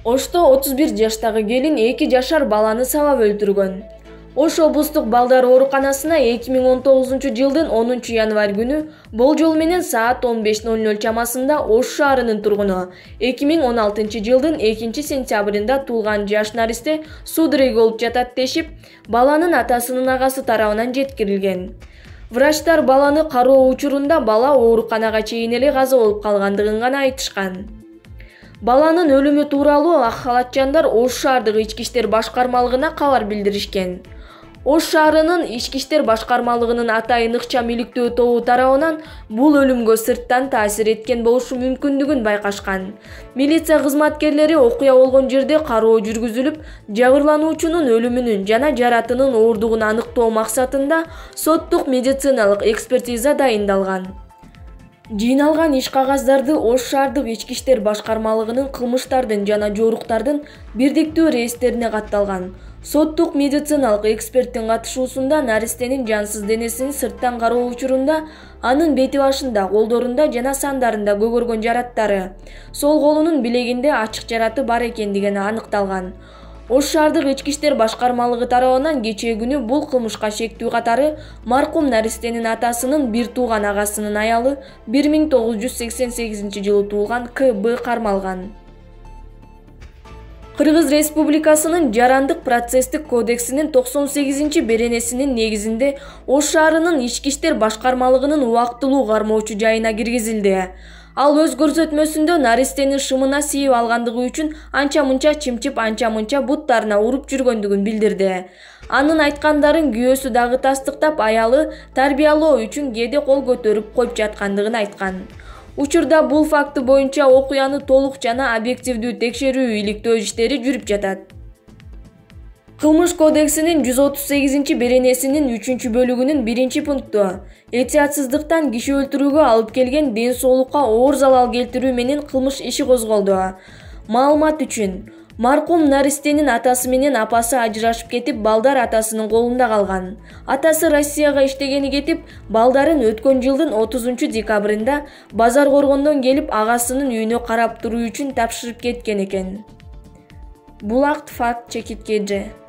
Ошто 31 жаштагы келин 2 жашар баланы сабап өлтүргөн. Ош облустук балдар ооруканасына 2019 жылдын 10 январь күнү болжол менен саат 15:00 чамасында Ош шаарынын тургуну 2016 жылдын 2 сентябрында туулган жаш наристе судорог болуп жатат дешип, баланын атасынын агасы тарабынан жеткирилген. Врачтар баланы кароо учурунда бала ооруканага чейин эле каза болуп калгандыгын гана айтышкан. Баланын өлүмү тууралуу ак халатчандар Ош шаардык ички иштер башкармалыгына кабар билдиришкен. Ош шаарынын ички иштер башкармалыгынын атайын ыкчам иликтөө тобу тарабынан бул өлүмгө сырттан таасир эткен болушу мүмкүндүгүн байкашкан. Милиция кызматкерлери окуя болгон жерде кароо жүргүзүлүп, жабырлануучунун өлүмүнүн жана жаратынын ооругун аныктоо максатында соттук медициналык экспертиза дайындалган. Жыйналган иш кагаздарды Ош шаардык ички иштер башкармалыгынын кылмыштардын жана жоруктардын бирдиктүү реестерине катталган. Соттук медициналык эксперттин катышуусунда наристенин жансыз денесин сырттан кароо учурунда анын бети башында, колдорунда жана сандарында көгөргөн жараттары, сол колунун билегинде ачык жараты бар экендиги аныкталган. Ош шаардык ички иштер башкармалыгы тарабынан кечээ күнү бул кылмышка шектүү катары маркум наристенин атасынын бир тууган агасынын аялы 1988 жылы туулган К.Б. кармалган. Кыргыз Республикасынын Жарандык процесстик кодексинин 98-беренесинин негизинде Ош шаарынын ички иштер башкармалыгынын убактылуу кармоочу жайына киргизилди. Ал өз көрсөтмөсүндө наристенин шымына сийип алгандыгы үчүн анча-мынча чымчып, анча-мынча буттарына уруп жүргөндүгүн билдирди. Анын айткандарын күйөөсү дагы тастыктап, аялы тарбиялоо үчүн кээде кол көтөрүп коюп жаткандыгын айткан. Учурда бул факты боюнча окуяны толук жана объективдүү текшерүү иликтөө иштери жүрүп жатат. Кылмыш кодексинин 138-беренесинин 3-бөлүгүнүн 1-пункту этиятсыздыктан киши өлтүрүүгө алып келген ден соолукка оор залал келтирүү менен кылмыш иши козголду. Маалымат үчүн, маркум наристенин атасы менен апасы ажырашып кетип, балдар атасынын колунда калган. Атасы Россияга иштегени кетип, балдарын өткөн жылдын 30 декабрында Базар Коргондон келип агасынын үйүнө карап туруу үчүн тапшырып кеткен экен. Бул акт факт чекиткеже.